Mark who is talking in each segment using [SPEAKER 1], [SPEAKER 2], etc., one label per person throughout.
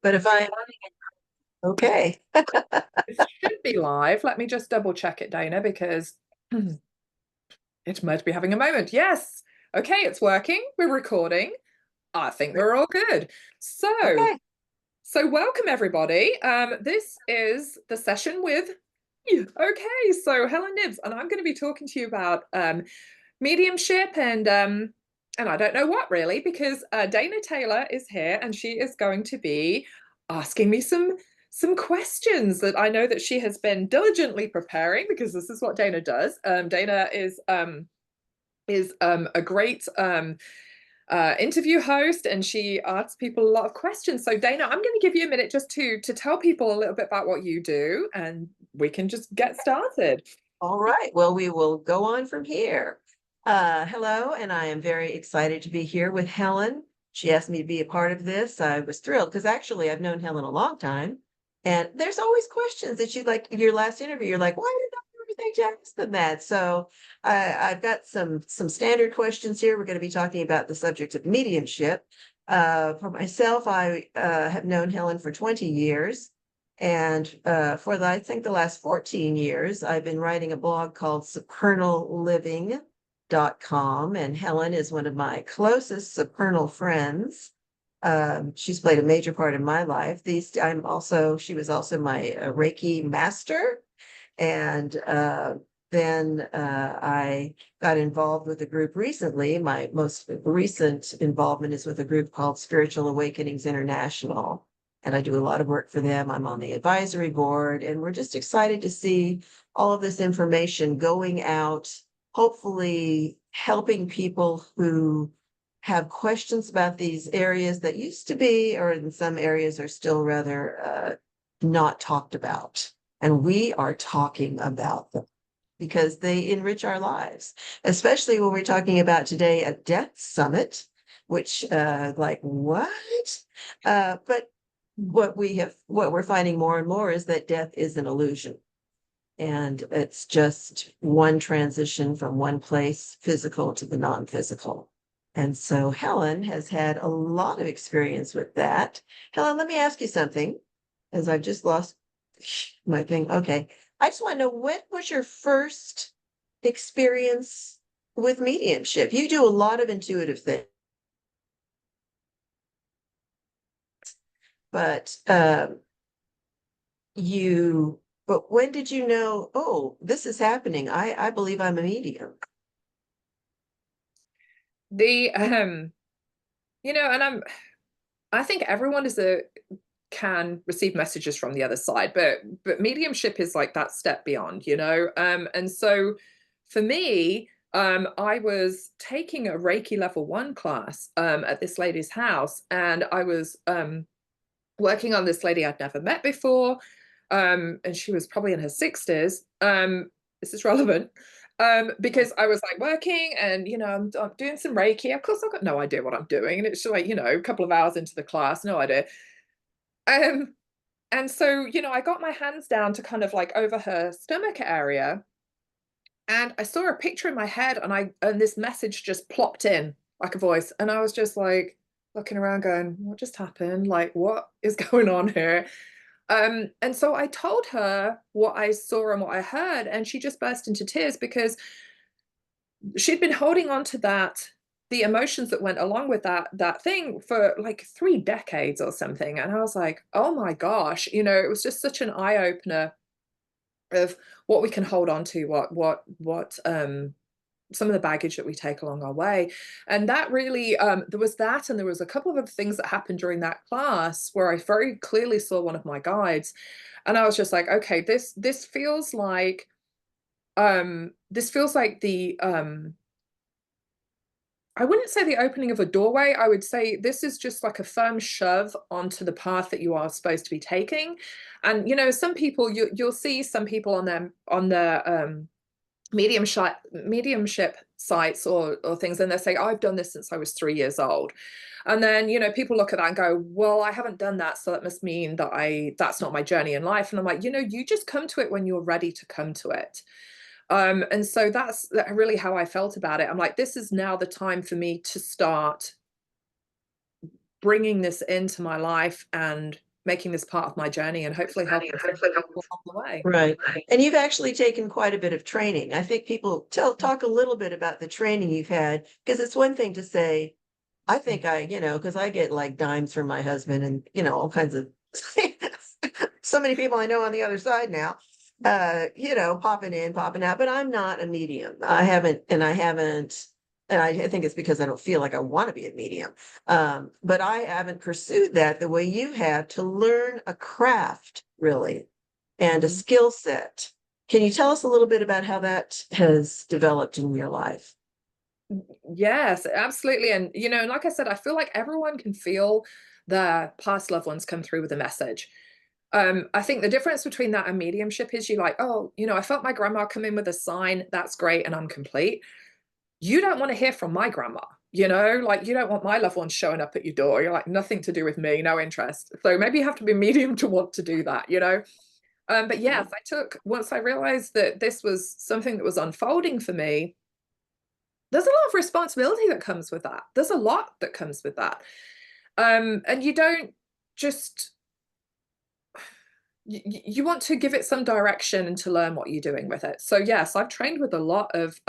[SPEAKER 1] But if I, okay.
[SPEAKER 2] It should be live. Let me just double check it, Dana, because it might be having a moment. Yes. Okay, it's working. We're recording. I think we're all good. So,
[SPEAKER 1] Okay.
[SPEAKER 2] so welcome everybody. This is the session with you. Okay, so Helen Nibs, and I'm going to be talking to you about mediumship and I don't know what really, because Dana Taylor is here and she is going to be asking me some questions that I know that she has been diligently preparing because this is what Dana does. Dana is a great interview host and she asks people a lot of questions. So Dana, I'm going to give you a minute just to tell people a little bit about what you do and we can just get started.
[SPEAKER 1] All right. Well, we will go on from here. Hello, and I am very excited to be here with Helen. She asked me to be a part of this. I was thrilled because actually I've known Helen a long time. And there's always questions that you like your last interview. You're like, why did I do everything to ask them that? So I've got some standard questions here. We're going to be talking about the subject of mediumship. For myself, I have known Helen for 20 years. And for I think the last 14 years, I've been writing a blog called supernalliving.com. And Helen is one of my closest supernal friends. She's played a major part in my life. She was also my Reiki master. And then I got involved with a group recently. My most recent involvement is with a group called Spiritual Awakenings International, and I do a lot of work for them. I'm on the advisory board, and we're just excited to see all of this information going out, hopefully helping people who have questions about these areas that used to be, or in some areas are still rather not talked about. And we are talking about them because they enrich our lives, especially when we're talking about today a death summit, which like what? But what we're finding more and more is that death is an illusion. And it's just one transition from one place, physical to the non-physical. And so Helen has had a lot of experience with that. Helen, let me ask you something, as I've just lost my thing. Okay. I just want to know, what was your first experience with mediumship? You do a lot of intuitive things, but you but when did you know, oh, this is happening? I believe I'm a medium.
[SPEAKER 2] The and I think everyone is a can receive messages from the other side, but mediumship is like that step beyond. And so for me, I was taking a Reiki level 1 class at this lady's house, and I was working on this lady I'd never met before. And she was probably in her 60s. This is relevant because I was like working and, I'm doing some Reiki. Of course, I've got no idea what I'm doing. And it's like, a couple of hours into the class, no idea. Um, and so, I got my hands down to kind of like over her stomach area. And I saw a picture in my head and this message just plopped in like a voice. And I was just like looking around going, what just happened? Like, what is going on here? And so I told her what I saw and what I heard, and she just burst into tears because she'd been holding on to the emotions that went along with that thing for like 3 decades or something. And I was like, oh my gosh, it was just such an eye opener of what we can hold on to, what some of the baggage that we take along our way. And that really there was that, and there was a couple of other things that happened during that class where I very clearly saw one of my guides, and I was just like, okay, this feels like the I wouldn't say the opening of a doorway. I would say this is just like a firm shove onto the path that you are supposed to be taking. And some people, you'll see some people on their mediumship sites or things, and they say, I've done this since I was 3 years old. And then people look at that and go, well, I haven't done that, so that must mean that's not my journey in life. And I'm like, you just come to it when you're ready to come to it. And so that's really how I felt about it. I'm like, this is now the time for me to start bringing this into my life and making this part of my journey and hopefully helping people along the way.
[SPEAKER 1] Right. And you've actually taken quite a bit of training. I think people talk a little bit about the training you've had, because it's one thing to say, I think because I get like dimes from my husband and, all kinds of so many people I know on the other side now, popping in, popping out, but I'm not a medium. I haven't, and I think it's because I don't feel like I want to be a medium. But I haven't pursued that the way you have to learn a craft, really, and a skill set. Can you tell us a little bit about how that has developed in your life?
[SPEAKER 2] Yes, absolutely. And, like I said, I feel like everyone can feel their past loved ones come through with a message. I think the difference between that and mediumship is you're like, oh, I felt my grandma come in with a sign. That's great. And I'm complete. You don't want to hear from my grandma, like you don't want my loved ones showing up at your door. You're like, nothing to do with me, no interest. So maybe you have to be medium to want to do that. But yes, once I realized that this was something that was unfolding for me, there's a lot of responsibility that comes with that. There's a lot that comes with that. And you don't just, you want to give it some direction and to learn what you're doing with it. So yes, I've trained with a lot of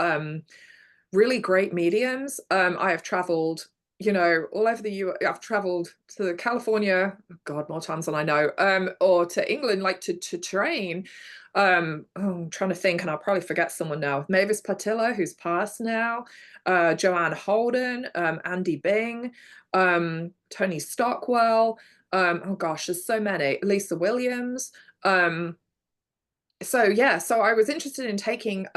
[SPEAKER 2] really great mediums. I have traveled, all over the US. I've traveled to California, God, more times than I know, or to England, like to train. I'm trying to think, and I'll probably forget someone now. Mavis Patilla, who's passed now, Joanne Holden, Andy Bing, Tony Stockwell. Oh gosh, there's so many. Lisa Williams. So I was interested in taking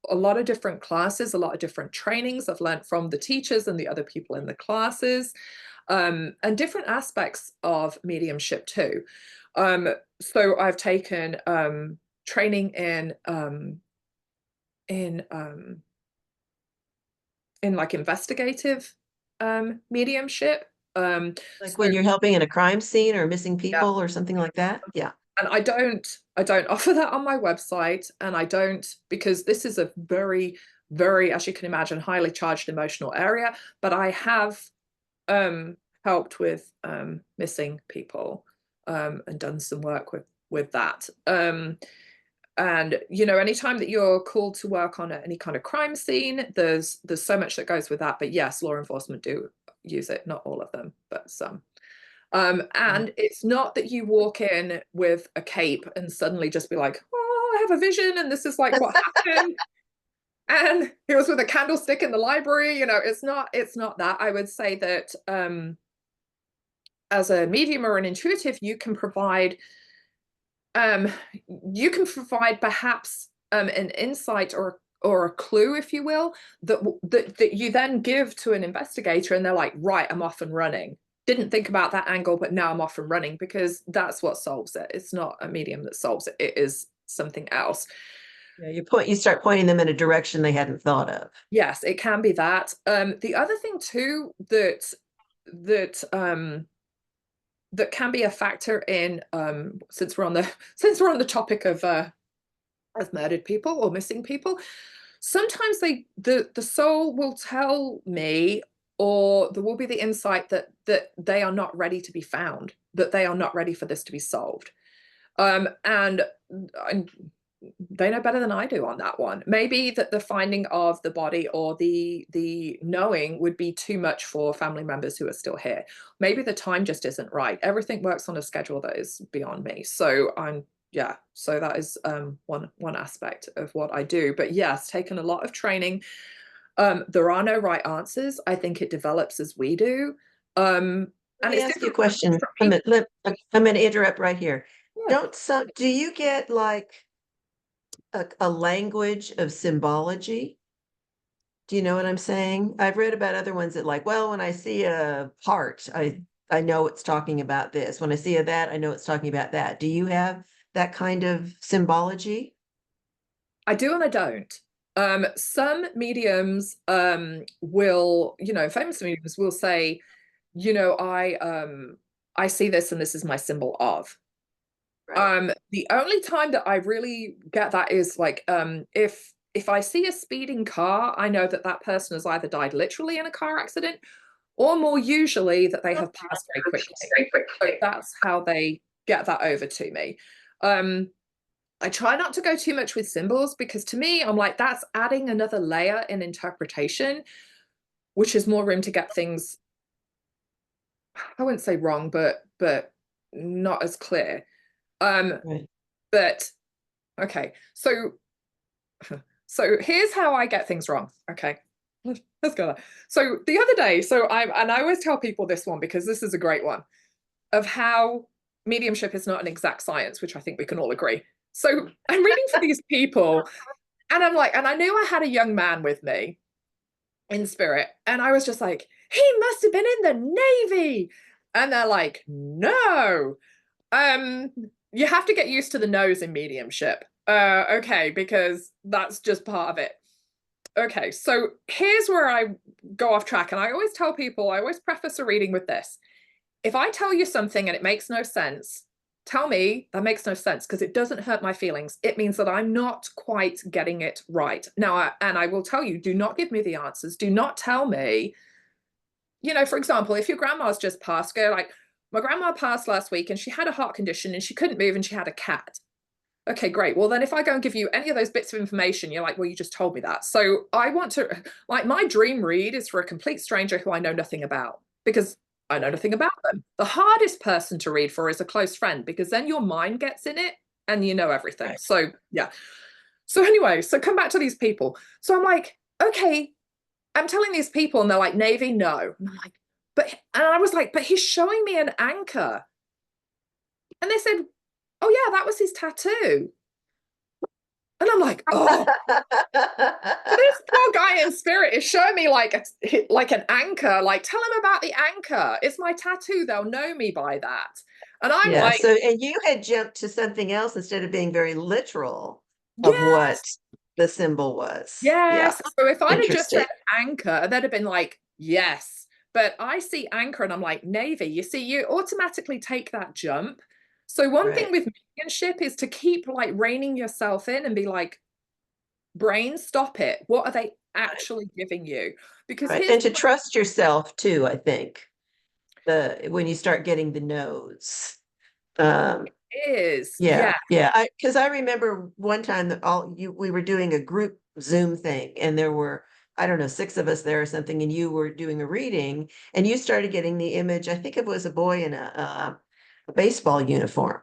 [SPEAKER 2] a lot of different classes, a lot of different trainings I've learned from the teachers and the other people in the classes, and different aspects of mediumship too. So I've taken training in like investigative mediumship.
[SPEAKER 1] Like when you're helping in a crime scene or missing
[SPEAKER 2] Yeah.
[SPEAKER 1] people or something like that? Yeah.
[SPEAKER 2] And I don't offer that on my website, and I don't, because this is a very, very, as you can imagine, highly charged emotional area. But I have helped with missing people and done some work with that. And anytime that you're called to work on any kind of crime scene, there's so much that goes with that. But yes, law enforcement do use it, not all of them, but some. And it's not that you walk in with a cape and suddenly just be like, oh, I have a vision and this is like what happened. And he was with a candlestick in the library. It's not that. I would say that as a medium or an intuitive, you can provide perhaps an insight or a clue, if you will, that you then give to an investigator, and they're like, right, I'm off and running. Didn't think about that angle, but now I'm off and running, because that's what solves it. It's not a medium that solves it. It is something else.
[SPEAKER 1] Yeah, you start pointing them in a direction they hadn't thought of.
[SPEAKER 2] Yes, it can be that. The other thing too that can be a factor in since we're on the topic of murdered people or missing people, sometimes the soul will tell me, or there will be the insight that they are not ready to be found, that they are not ready for this to be solved. And they know better than I do on that one. Maybe that the finding of the body or the knowing would be too much for family members who are still here. Maybe the time just isn't right. Everything works on a schedule that is beyond me. So so that is one aspect of what I do. But yes, taken a lot of training. There are no right answers. I think it develops as we do.
[SPEAKER 1] Let me ask you a question. I'm going to interrupt right here.
[SPEAKER 2] Yeah.
[SPEAKER 1] Do you get like a language of symbology? Do you know what I'm saying? I've read about other ones that like, well, when I see a heart, I know it's talking about this. When I see that, I know it's talking about that. Do you have that kind of symbology?
[SPEAKER 2] I do and I don't. Some mediums will, famous mediums will say, I see this and this is my symbol of.
[SPEAKER 1] Right.
[SPEAKER 2] The only time that I really get that is like if I see a speeding car, I know that person has either died literally in a car accident, or more usually that they have passed very quickly. So that's how they get that over to me. I try not to go too much with symbols because to me, I'm like, that's adding another layer in interpretation, which is more room to get things, I wouldn't say wrong, but not as clear.
[SPEAKER 1] Right.
[SPEAKER 2] But okay, so here's how I get things wrong. Okay, let's go there. So the other day, I always tell people this one because this is a great one of how mediumship is not an exact science, which I think we can all agree. So I'm reading for these people, and I'm like, and I knew I had a young man with me in spirit, and I was just like, he must have been in the Navy. And they're like, no. Um, you have to get used to the nose in mediumship. Okay, because that's just part of it. Okay, so here's where I go off track. And I always tell people, I always preface a reading with this. If I tell you something and it makes no sense, tell me that makes no sense because it doesn't hurt my feelings. It means that I'm not quite getting it right. Now, and I will tell you, do not give me the answers. Do not tell me, for example, if your grandma's just passed, go like, my grandma passed last week and she had a heart condition and she couldn't move and she had a cat. Okay, great. Well, then if I go and give you any of those bits of information, you're like, well, you just told me that. So I want to, like, my dream read is for a complete stranger who I know nothing about because I know nothing about them. The hardest person to read for is a close friend because then your mind gets in it and you know everything.
[SPEAKER 1] Right.
[SPEAKER 2] So, yeah. So, anyway, so come back to these people. So I'm like, okay, I'm telling these people and they're like, Navy, no. And I'm like, and I was like, but he's showing me an anchor. And they said, oh, yeah, that was his tattoo. And I'm like, oh, so this poor guy in spirit is showing me like an anchor. Like, tell him about the anchor. It's my tattoo. They'll know me by that. And I'm
[SPEAKER 1] Yeah.
[SPEAKER 2] like,
[SPEAKER 1] So, and you had jumped to something else instead of being very literal of what
[SPEAKER 2] yes,
[SPEAKER 1] the symbol was. Yeah.
[SPEAKER 2] yes. So if I'd have just said
[SPEAKER 1] Interesting.
[SPEAKER 2] anchor, they'd have been like, yes. But I see anchor and I'm like, Navy. You see, you automatically take that jump. So one thing
[SPEAKER 1] Right.
[SPEAKER 2] with mediumship is to keep like reining yourself in and be like, brain, stop it. What are they actually giving you? Because
[SPEAKER 1] Right.
[SPEAKER 2] here's
[SPEAKER 1] And to trust yourself too, I think. When you start getting the no's.
[SPEAKER 2] is,
[SPEAKER 1] Yeah,
[SPEAKER 2] yeah.
[SPEAKER 1] yeah. Because I remember one time that we were doing a group Zoom thing, and there were, I don't know, 6 of us there or something, and you were doing a reading, and you started getting the image. I think it was a boy in a baseball uniform.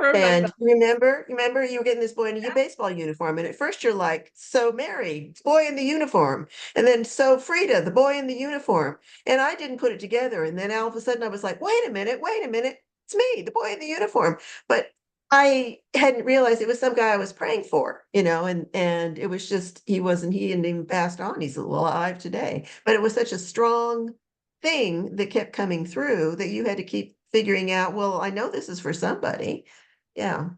[SPEAKER 2] I remember.
[SPEAKER 1] And remember, you were getting this boy in a baseball uniform, and at first you're like, so Mary, boy in the uniform, and then so Frida, the boy in the uniform, and I didn't put it together, and then all of a sudden I was like, wait a minute, it's me, the boy in the uniform, but I hadn't realized it was some guy I was praying for, and it was just he hadn't even passed on. He's alive today, but it was such a strong thing that kept coming through that you had to keep figuring out. Well, I know this is for somebody. Yeah.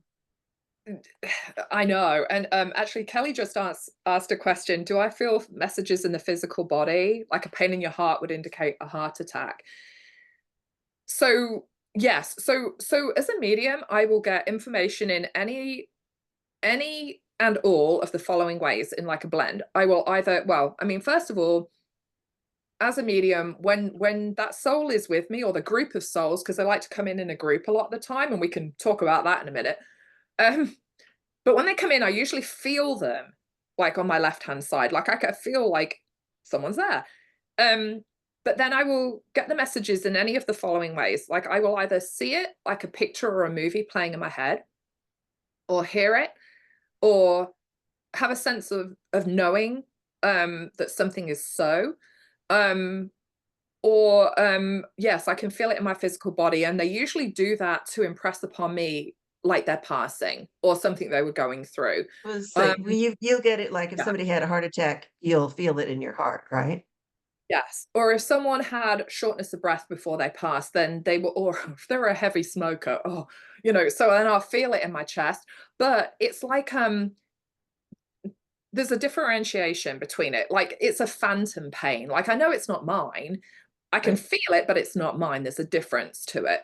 [SPEAKER 2] I know. And actually, Kelly just asked a question. Do I feel messages in the physical body? Like a pain in your heart would indicate a heart attack. So yes. So as a medium, I will get information in any and all of the following ways in like a blend. I will either, well, I mean, first of all, as a medium, when that soul is with me or the group of souls, because they like to come in a group a lot of the time, and we can talk about that in a minute. But when they come in, I usually feel them like on my left hand side, like I can feel like someone's there. Um, but then I will get the messages in any of the following ways. Like I will either see it like a picture or a movie playing in my head, or hear it, or have a sense of knowing that something is so. Um, or yes, I can feel it in my physical body, and they usually do that to impress upon me like they're passing or something they were going through.
[SPEAKER 1] I was
[SPEAKER 2] um
[SPEAKER 1] say, you'll get it like if
[SPEAKER 2] yeah,
[SPEAKER 1] somebody had a heart attack, you'll feel it in your heart, right?
[SPEAKER 2] yes. Or if someone had shortness of breath before they passed, then they were, or if they're a heavy smoker, oh, so then I'll feel it in my chest. But it's like there's a differentiation between it. Like it's a phantom pain. Like I know it's not mine, I can
[SPEAKER 1] Right.
[SPEAKER 2] feel it, but it's not mine. There's a difference to it.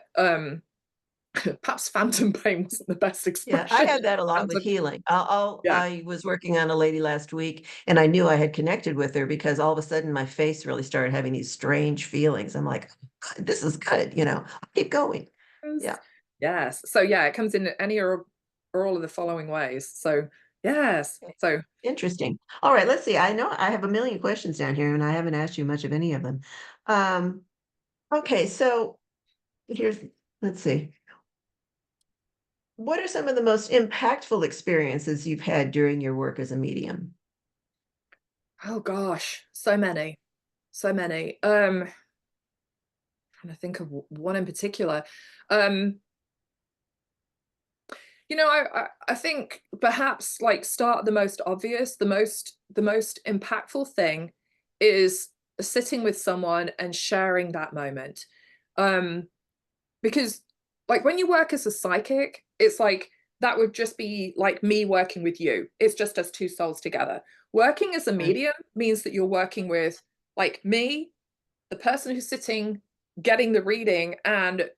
[SPEAKER 2] Perhaps phantom pain wasn't the best
[SPEAKER 1] Yeah, I
[SPEAKER 2] expression.
[SPEAKER 1] have that a lot with
[SPEAKER 2] Phantom,
[SPEAKER 1] healing.
[SPEAKER 2] yeah.
[SPEAKER 1] I was working on a lady last week and I knew I had connected with her because all of a sudden my face really started having these strange feelings. I'm like, "God, this is good, I'll keep going." Yeah.
[SPEAKER 2] Yes. So yeah, it comes in any or all of the following ways. So yes.
[SPEAKER 1] Okay.
[SPEAKER 2] So
[SPEAKER 1] Interesting. All right, let's see. I know I have a million questions down here and I haven't asked you much of any of them. Um, okay, so here's, let's see. What are some of the most impactful experiences you've had during your work as a medium?
[SPEAKER 2] oh gosh, so many. So many. Trying to think of one in particular. Um, I think perhaps like start the most obvious, the most impactful thing is sitting with someone and sharing that moment. Um, because like when you work as a psychic, it's like that would just be like me working with you. It's just us two souls together. Working as a
[SPEAKER 1] Right.
[SPEAKER 2] medium means that you're working with like me, the person who's sitting getting the reading, and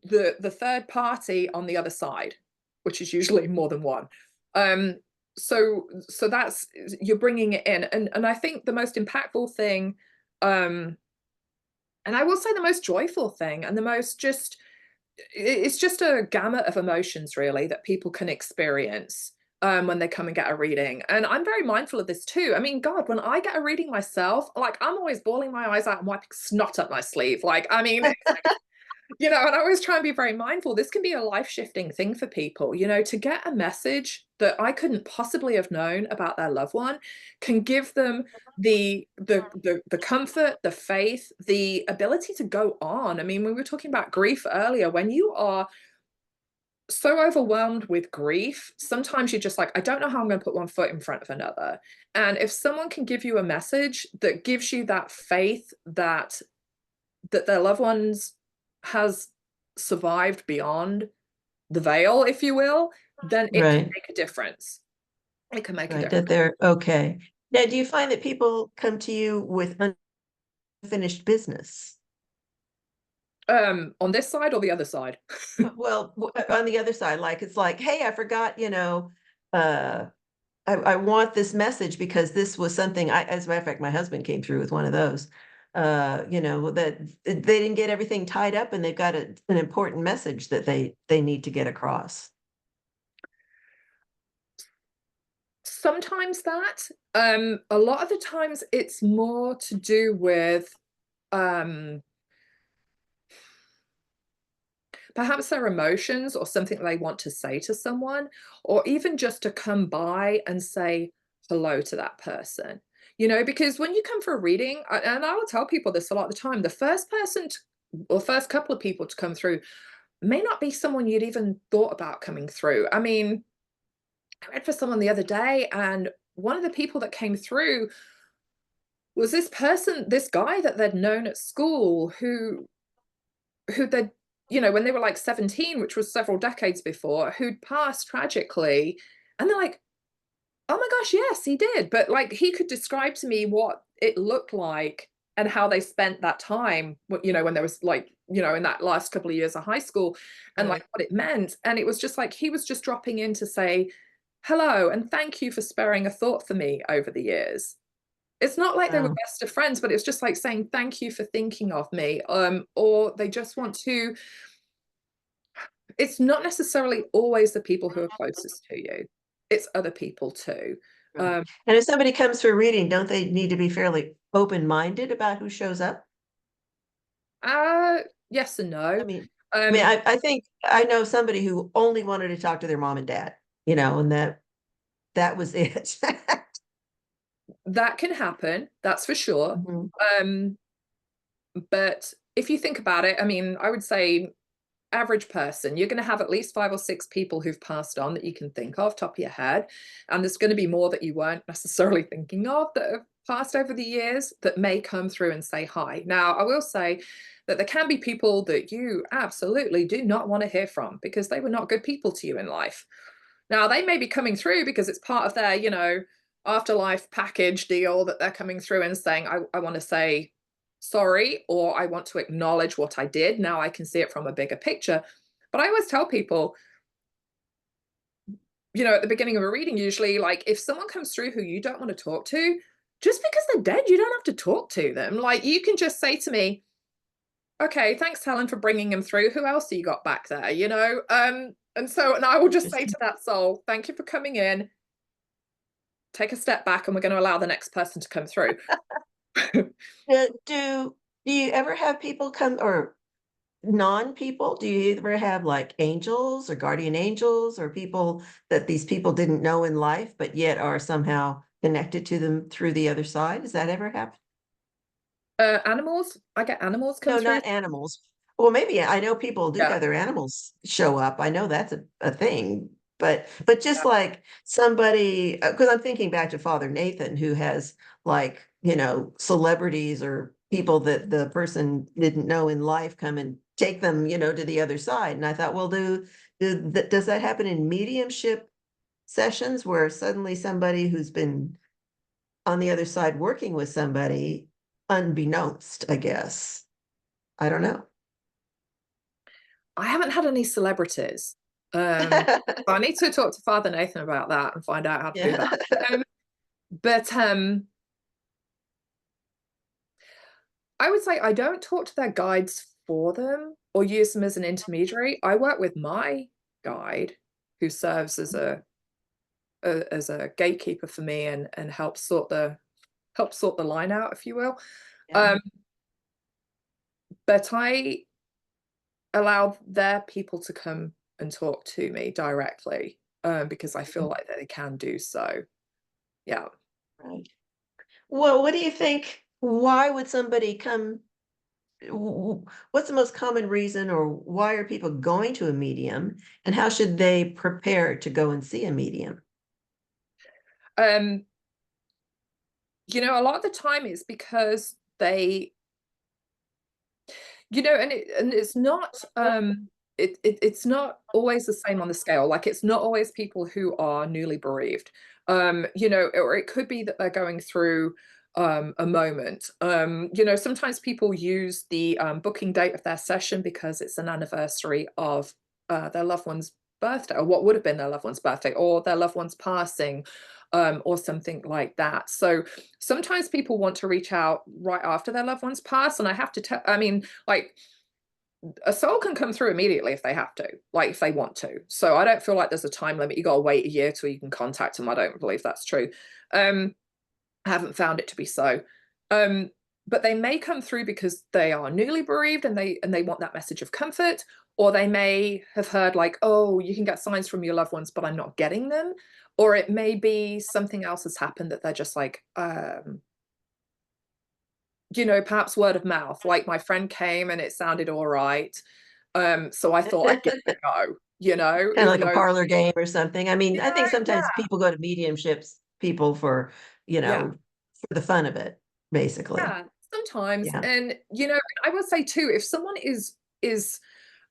[SPEAKER 2] the third party on the other side, which is usually more than one. um so that's, you're bringing it in, and I think the most impactful thing, um and I will say the most joyful thing, and the most just, it's just a gamut of emotions really that people can experience when they come and get a reading. And I'm very mindful of this too. I mean, God, when I get a reading myself, like I'm always bawling my eyes out and wiping snot up my sleeve. Like, I mean, and I always try and be very mindful. This can be a life shifting thing for people, to get a message that I couldn't possibly have known about their loved one can give them the comfort, the faith, the ability to go on. I mean, we were talking about grief earlier. When you are so overwhelmed with grief, sometimes you're just like, I don't know how I'm going to put one foot in front of another. And if someone can give you a message that gives you that faith that their loved ones has survived beyond the veil, if you will, then it can
[SPEAKER 1] Right,
[SPEAKER 2] make a difference. It can make a
[SPEAKER 1] right, that
[SPEAKER 2] difference.
[SPEAKER 1] they're okay. Now, do you find that people come to you with unfinished business?
[SPEAKER 2] On this side or the other side?
[SPEAKER 1] Well, on the other side, like it's like, hey, I forgot, uh, I want this message because this was something as a matter of fact, my husband came through with one of those. That they didn't get everything tied up and they've got an important message that they need to get across.
[SPEAKER 2] Sometimes that. A lot of the times it's more to do with um perhaps their emotions or something they want to say to someone, or even just to come by and say hello to that person. Because when you come for a reading, and I will tell people this a lot of the time, the first person or first couple of people to come through may not be someone you'd even thought about coming through. I mean, I read for someone the other day, and one of the people that came through was this guy that they'd known at school who they'd, when they were like 17, which was several decades before, who'd passed tragically. And they're like, oh my gosh, yes, he did. But like he could describe to me what it looked like and how they spent that time, when there was like, in that last couple of years of high school, and like
[SPEAKER 1] Right.
[SPEAKER 2] what it meant. And it was just like he was just dropping in to say hello and thank you for sparing a thought for me over the years. It's not like they were
[SPEAKER 1] Wow.
[SPEAKER 2] best of friends, but it's just like saying thank you for thinking of me. Or they just want to, it's not necessarily always the people who are closest to you. It's other people too.
[SPEAKER 1] Right.
[SPEAKER 2] Um,
[SPEAKER 1] And if somebody comes for a reading, don't they need to be fairly open-minded about who shows up?
[SPEAKER 2] uh, yes and
[SPEAKER 1] I
[SPEAKER 2] no.
[SPEAKER 1] mean,
[SPEAKER 2] Um,
[SPEAKER 1] I think I know somebody who only wanted to talk to their mom and dad, and that was it.
[SPEAKER 2] that can happen, that's for sure.
[SPEAKER 1] Mhm.
[SPEAKER 2] Um, but if you think about it, I mean, I would say average person, you're going to have at least 5 or 6 people who've passed on that you can think of, top of your head. And there's going to be more that you weren't necessarily thinking of that have passed over the years that may come through and say hi. Now, I will say that there can be people that you absolutely do not want to hear from because they were not good people to you in life. Now, they may be coming through because it's part of their, afterlife package deal that they're coming through and saying, I want to say sorry, or I want to acknowledge what I did. Now I can see it from a bigger picture. But I always tell people, you know, at the beginning of a reading, usually, like, if someone comes through who you don't want to talk to, just because they're dead, you don't have to talk to them. Like, you can just say to me, okay, thanks, Helen, for bringing him through. Who else have you got back there? You know, and I will just say to that soul, thank you for coming in. Take a step back, and we're going to allow the next person to come through.
[SPEAKER 1] Do you ever have people come, or non-people? Do you ever have like angels or guardian angels or people that these people didn't know in life, but yet are somehow connected to them through the other side? Does that ever happen?
[SPEAKER 2] Animals, I get animals come
[SPEAKER 1] No,
[SPEAKER 2] through.
[SPEAKER 1] not animals. Well, maybe I know people do
[SPEAKER 2] Yeah.
[SPEAKER 1] have their animals show up. I know that's a thing. But just like somebody, because I'm thinking back to Father Nathan, who has like, celebrities or people that the person didn't know in life come and take them, to the other side. And I thought, well, does that happen in mediumship sessions where suddenly somebody who's been on the other side working with somebody, unbeknownst, I guess. I don't know.
[SPEAKER 2] I haven't had any celebrities. I need to talk to Father Nathan about that and find out how to do
[SPEAKER 1] Yeah.
[SPEAKER 2] that. But I would say I don't talk to their guides for them or use them as an intermediary. I work with my guide, who serves as a gatekeeper for me and helps sort the line out, if you will.
[SPEAKER 1] Yeah.
[SPEAKER 2] Um, but I allow their people to come and talk to me directly, because I feel like they can do so. Yeah.
[SPEAKER 1] Right. Well, what do you think? Why would somebody come? What's the most common reason, or why are people going to a medium? And how should they prepare to go and see a medium?
[SPEAKER 2] Um, a lot of the time it's because they, and it's not it's not always the same on the scale. Like, it's not always people who are newly bereaved. Or it could be that they're going through a moment. Sometimes people use the booking date of their session because it's an anniversary of their loved one's birthday, or what would have been their loved one's birthday, or their loved one's passing, or something like that. So sometimes people want to reach out right after their loved one's pass, and I have to tell, I mean, like, a soul can come through immediately if they have to, like, if they want to. So I don't feel like there's a time limit. You got to wait a year till you can contact them. I don't believe that's true. I haven't found it to be so. Um, but they may come through because they are newly bereaved and they want that message of comfort, or they may have heard, like, oh, you can get signs from your loved ones, but I'm not getting them. Or it may be something else has happened that they're just like, perhaps word of mouth. Like, my friend came and it sounded all right. So I thought I'd give it a go,
[SPEAKER 1] Kind of
[SPEAKER 2] even
[SPEAKER 1] like a
[SPEAKER 2] though,
[SPEAKER 1] parlor game or something. I mean, I think
[SPEAKER 2] yeah,
[SPEAKER 1] sometimes people go to mediumships, people for,
[SPEAKER 2] yeah,
[SPEAKER 1] for the fun of it, basically.
[SPEAKER 2] yeah, sometimes.
[SPEAKER 1] Yeah.
[SPEAKER 2] And, I would say too,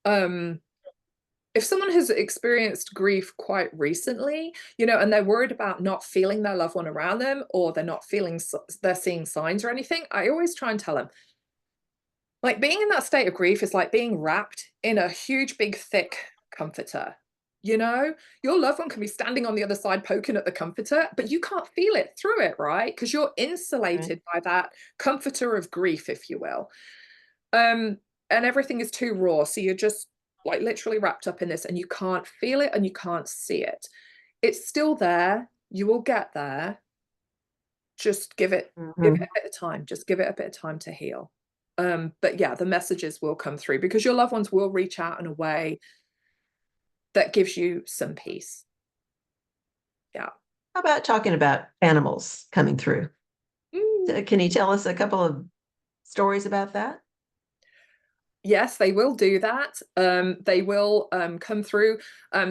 [SPEAKER 2] um, if someone has experienced grief quite recently, and they're worried about not feeling their loved one around them, or they're seeing signs or anything, I always try and tell them, like, being in that state of grief is like being wrapped in a huge, big, thick comforter. Your loved one can be standing on the other side poking at the comforter, but you can't feel it through it, right? Because you're
[SPEAKER 1] Right.
[SPEAKER 2] insulated by that comforter of grief, if you will. And everything is too raw. So you're just, like, literally wrapped up in this, and you can't feel it and you can't see it. It's still there. You will get there. Just give it
[SPEAKER 1] Mhm.
[SPEAKER 2] a bit of time. Just give it a bit of time to heal. But yeah, the messages will come through because your loved ones will reach out in a way that gives you some peace. Yeah.
[SPEAKER 1] How about talking about animals coming through?
[SPEAKER 2] Mm.
[SPEAKER 1] Can you tell us a couple of stories about that?
[SPEAKER 2] Yes, they will do that. They will come through.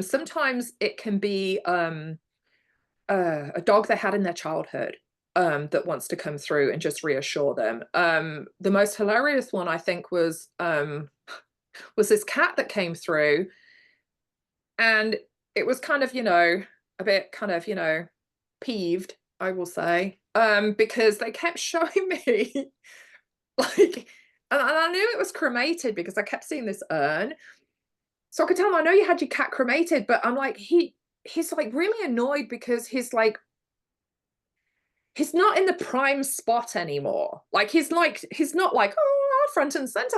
[SPEAKER 2] Sometimes it can be a dog they had in their childhood, that wants to come through and just reassure them. The most hilarious one, I think, was this cat that came through, and it was kind of, a bit kind of, peeved, I will say, because they kept showing me, like, and I knew it was cremated because I kept seeing this urn, So I could tell him, I know you had your cat cremated, but I'm like, he's like really annoyed because he's like, he's not in the prime spot anymore. Like he's not like, oh, front and center.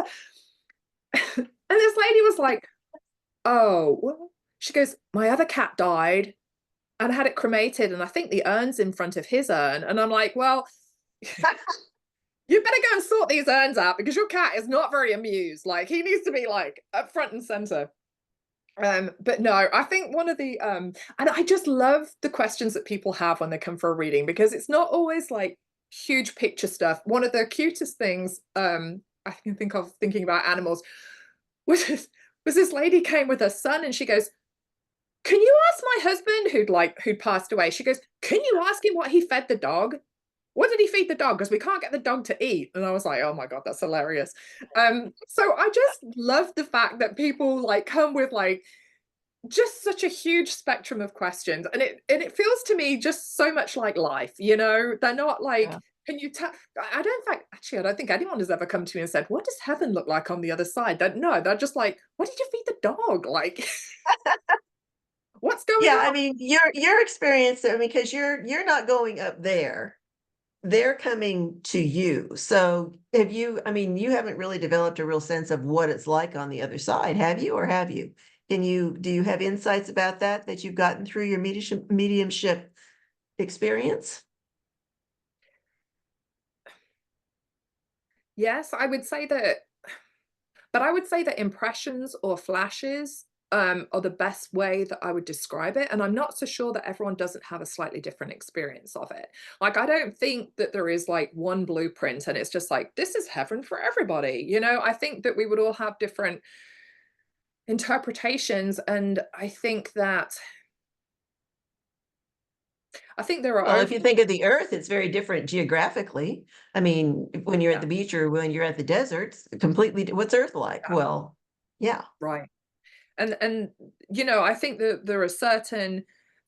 [SPEAKER 2] And this lady was like, oh, well, she goes, my other cat died and I had it cremated, and I think the urn's in front of his urn. And I'm like, well, you better go and sort these urns out because your cat is not very amused. Like he needs to be like up front and center. But no, I think one of the and I just love the questions that people have when they come for a reading, because it's not always like huge picture stuff. One of the cutest things I can think of thinking about animals was this lady came with her son, and she goes, can you ask my husband who'd passed away? She goes, can you ask him what he fed the dog? What did he feed the dog? Because we can't get the dog to eat. And I was like, oh my God, that's hilarious. So I just love the fact that people like come with like just such a huge spectrum of questions. And it feels to me just so much like life, you know? They're not like,
[SPEAKER 1] Yeah.
[SPEAKER 2] can you tell? I don't think, actually, I don't think anyone has ever come to me and said, what does heaven look like on the other side? No, they're just like, what did you feed the dog? Like, what's going
[SPEAKER 1] Yeah,
[SPEAKER 2] on?
[SPEAKER 1] I mean, your experience, I mean, because you're not going up there. They're coming to you. So have you, I mean, you haven't really developed a real sense of what it's like on the other side, have you, or have you? Do you have insights about that you've gotten through your mediumship experience?
[SPEAKER 2] Yes, I would say that, but I would say that impressions or flashes are the best way that I would describe it. And I'm not so sure that everyone doesn't have a slightly different experience of it. Like, I don't think that there is like one blueprint and it's just like, this is heaven for everybody. You know, I think that we would all have different interpretations. And I think there
[SPEAKER 1] Well,
[SPEAKER 2] are
[SPEAKER 1] if you think of the earth, it's very different geographically. I mean, when you're at
[SPEAKER 2] yeah,
[SPEAKER 1] the beach or when you're at the deserts, completely, what's earth like?
[SPEAKER 2] yeah,
[SPEAKER 1] Well, yeah.
[SPEAKER 2] right. And you know, I think that there are certain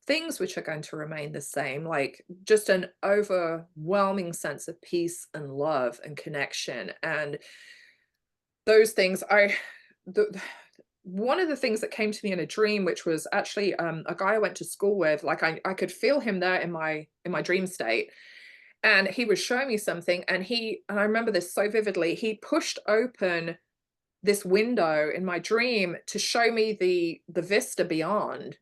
[SPEAKER 2] things which are going to remain the same, like just an overwhelming sense of peace and love and connection. And those things one of the things that came to me in a dream, which was actually a guy I went to school with, like I could feel him there in my dream state, and he was showing me something, and I remember this so vividly. He pushed open this window in my dream to show me the vista beyond.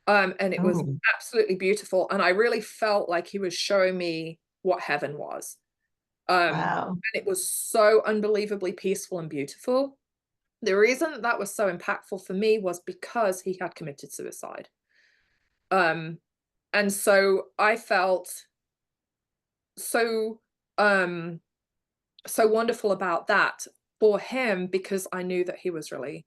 [SPEAKER 2] And it was
[SPEAKER 1] Oh,
[SPEAKER 2] absolutely beautiful. And I really felt like he was showing me what heaven was.
[SPEAKER 1] wow.
[SPEAKER 2] And it was so unbelievably peaceful and beautiful. The reason that was so impactful for me was because he had committed suicide. Um, and so I felt so um so wonderful about that for him, because I knew that he was really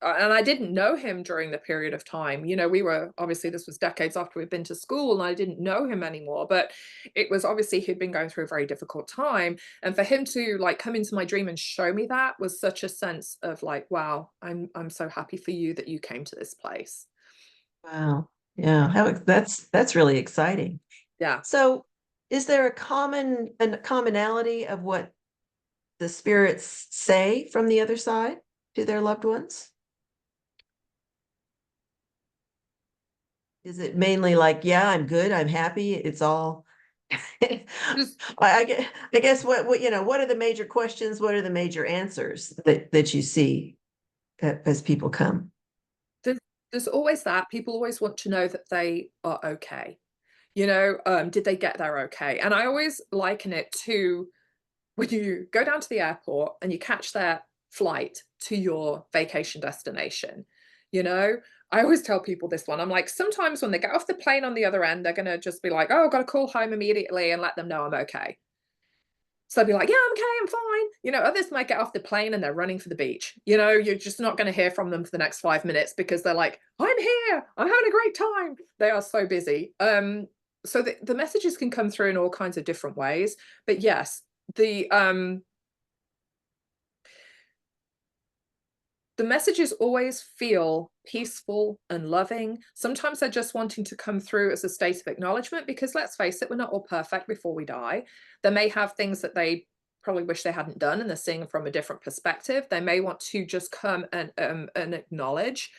[SPEAKER 2] and I didn't know him during the period of time. You know, we were obviously, this was decades after we'd been to school, and I didn't know him anymore. But it was obviously he'd been going through a very difficult time. And for him to like come into my dream and show me that was such a sense of like, wow, I'm so happy for you that you came to this place.
[SPEAKER 1] Wow. Yeah, that's really exciting.
[SPEAKER 2] Yeah.
[SPEAKER 1] So, is there a commonality of what the spirits say from the other side to their loved ones? Is it mainly like, yeah, I'm good, I'm happy, it's all
[SPEAKER 2] There's,
[SPEAKER 1] I guess what what are the major questions? What are the major answers that you see as people come?
[SPEAKER 2] there's, there's always that. People always want to know that they are okay. You know, did they get there okay? And I always liken it to when you go down to the airport and you catch their flight to your vacation destination. You know, I always tell people this one. I'm like, sometimes when they get off the plane on the other end, they're going to just be like, oh, I've got to call home immediately and let them know I'm okay. So they'll be like, yeah, I'm okay, I'm fine. You know, others might get off the plane and they're running for the beach. You know, you're just not going to hear from them for the next 5 minutes because they're like, I'm here, I'm having a great time. They are so busy. So the messages can come through in all kinds of different ways. But yes, the messages always feel peaceful and loving. Sometimes they're just wanting to come through as a state of acknowledgement, because let's face it, we're not all perfect before we die. They may have things that they probably wish they hadn't done, and they're seeing from a different perspective. They may want to just come and acknowledge,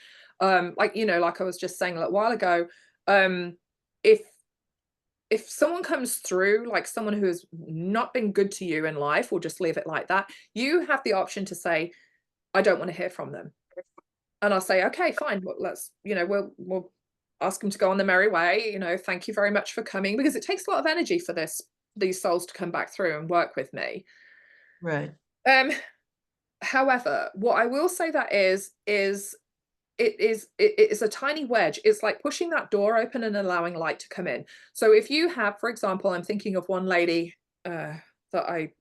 [SPEAKER 2] like, you know, like I was just saying a little while ago, um, if someone comes through, like someone who has not been good to you in life, or just leave it like that, you have the option to say, I don't want to hear from them. And I'll say, okay, fine. Well, let's, you know, we'll ask them to go on the merry way. You know, thank you very much for coming, because it takes a lot of energy for these souls to come back through and work with me.
[SPEAKER 1] Right.
[SPEAKER 2] Um, However, what I will say that is it is a tiny wedge. It's like pushing that door open and allowing light to come in. So if you have, for example, I'm thinking of one lady that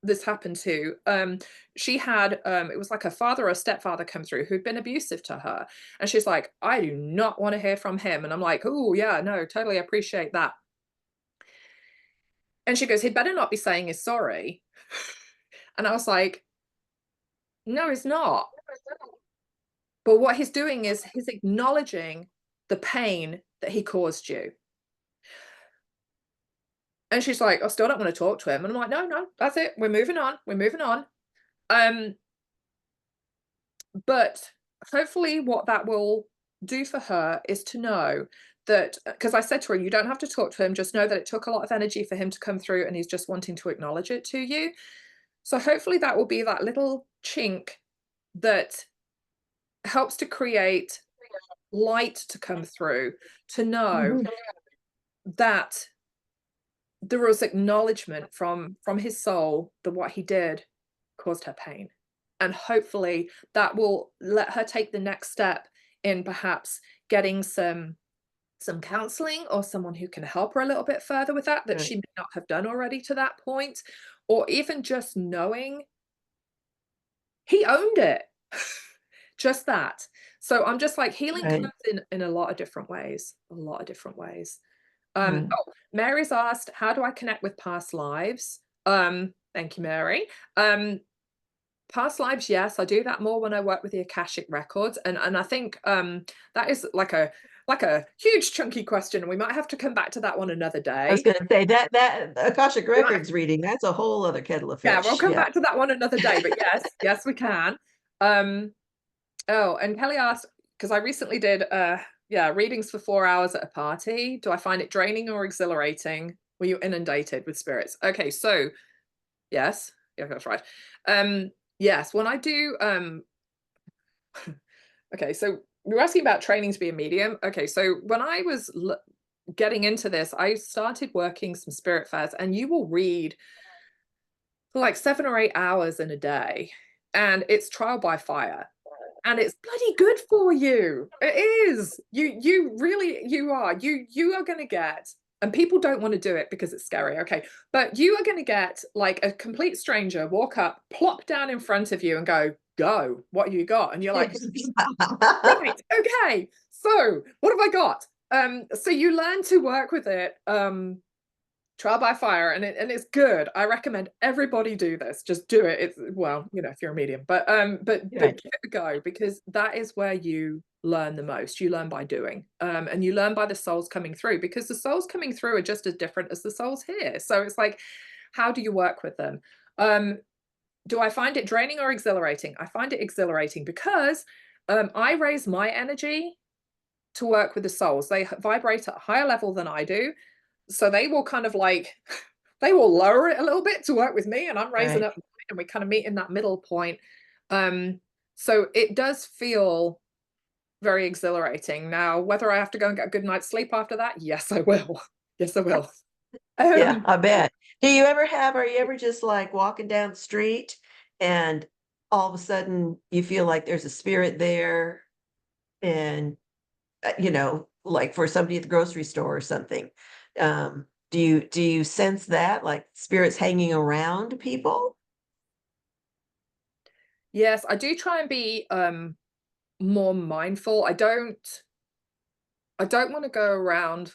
[SPEAKER 2] this happened to. She had it was like a father or a stepfather come through who'd been abusive to her, and she's like, I do not want to hear from him. And I'm like, oh yeah, no, totally appreciate that. And she goes, he'd better not be saying he's sorry. And I was like, no, he's not. But what he's doing is he's acknowledging the pain that he caused you. And she's like, I still don't want to talk to him. And I'm like, no, that's it. We're moving on. We're moving on. But hopefully what that will do for her is to know that, because I said to her, you don't have to talk to him, just know that it took a lot of energy for him to come through, and he's just wanting to acknowledge it to you. So hopefully that will be that little chink that helps to create light to come through, to know that there was acknowledgement from his soul that what he did caused her pain. And hopefully that will let her take the next step in perhaps getting some counseling, or someone who can help her a little bit further with that she may not have done already to that point, or even just knowing he owned it. Just that. So I'm just like, healing
[SPEAKER 1] Right.
[SPEAKER 2] comes in a lot of different ways, a lot of different ways.
[SPEAKER 1] Right.
[SPEAKER 2] Oh, Mary's asked, how do I connect with past lives? Thank you, Mary. Past lives, yes, I do that more when I work with the Akashic records, and I think that is like a huge chunky question, and we might have to come back to that one another
[SPEAKER 1] I was
[SPEAKER 2] day.
[SPEAKER 1] going to say that Akashic Records reading, that's a whole other kettle of
[SPEAKER 2] Yeah, we'll
[SPEAKER 1] fish.
[SPEAKER 2] come
[SPEAKER 1] Yeah.
[SPEAKER 2] back to that one another day, but yes, we can. Oh, and Kelly asked, because I recently did readings for 4 hours at a party. Do I find it draining or exhilarating? Were you inundated with spirits? Okay, so yes, yeah, that's right. Yes, when I do okay, so you're asking about training to be a medium. Okay, so when I was getting into this, I started working some spirit fairs, and you will read for like 7 or 8 hours in a day, and it's trial by fire. And it's bloody good for you. It is. You really, you are going to get, and people don't want to do it because it's scary, okay, but you are going to get like a complete stranger walk up, plop down in front of you and go, what have you got? And you're like, right, okay, so what have I got? So you learn to work with it, trial by fire, and it's good. I recommend everybody do this. Just do it. It's, well, you know, if you're a medium, but give it a go, because that is where you learn the most. You learn by doing, and you learn by the souls coming through, because the souls coming through are just as different as the souls here. So it's like, how do you work with them? Do I find it draining or exhilarating? I find it exhilarating, because I raise my energy to work with the souls. They vibrate at a higher level than I do. So they will kind of like, they will lower it a little bit to work with me, and I'm raising up, and we kind of meet in that middle point. So it does feel very exhilarating. Now, whether I have to go and get a good night's sleep after that, yes, I will. Yes, I will.
[SPEAKER 1] Yeah, I bet. Are you ever just like walking down the street and all of a sudden you feel like there's a spirit there, and like for somebody at the grocery store or something? Do you sense that, like spirits hanging around people?
[SPEAKER 2] Yes, I do try and be more mindful. I don't want to go around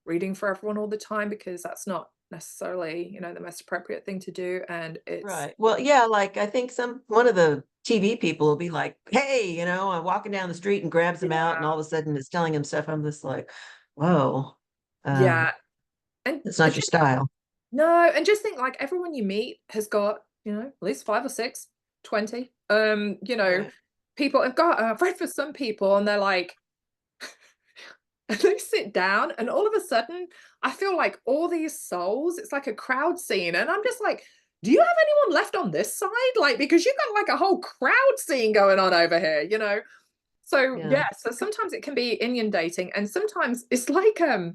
[SPEAKER 2] reading for everyone all the time, because that's not necessarily, you know, the most appropriate thing to do. And it's,
[SPEAKER 1] Right. Well, yeah, like I think one of the TV people will be like, "Hey, I'm walking down the street," and grabs him out, and
[SPEAKER 2] yeah,
[SPEAKER 1] all of a sudden it's telling him stuff. I'm just like, "Whoa,
[SPEAKER 2] yeah. And
[SPEAKER 1] it's not your style."
[SPEAKER 2] No, and just think like everyone you meet has got, you know, at least 5 or 6, 20. You know,
[SPEAKER 1] Right.
[SPEAKER 2] people have got, I've read for some people and they're like, and they sit down and all of a sudden I feel like all these souls, it's like a crowd scene. And I'm just like, do you have anyone left on this side? Like, because you've got like a whole crowd scene going on over here, you know? So
[SPEAKER 1] Yeah.
[SPEAKER 2] yeah, so sometimes it can be inundating and sometimes it's like, have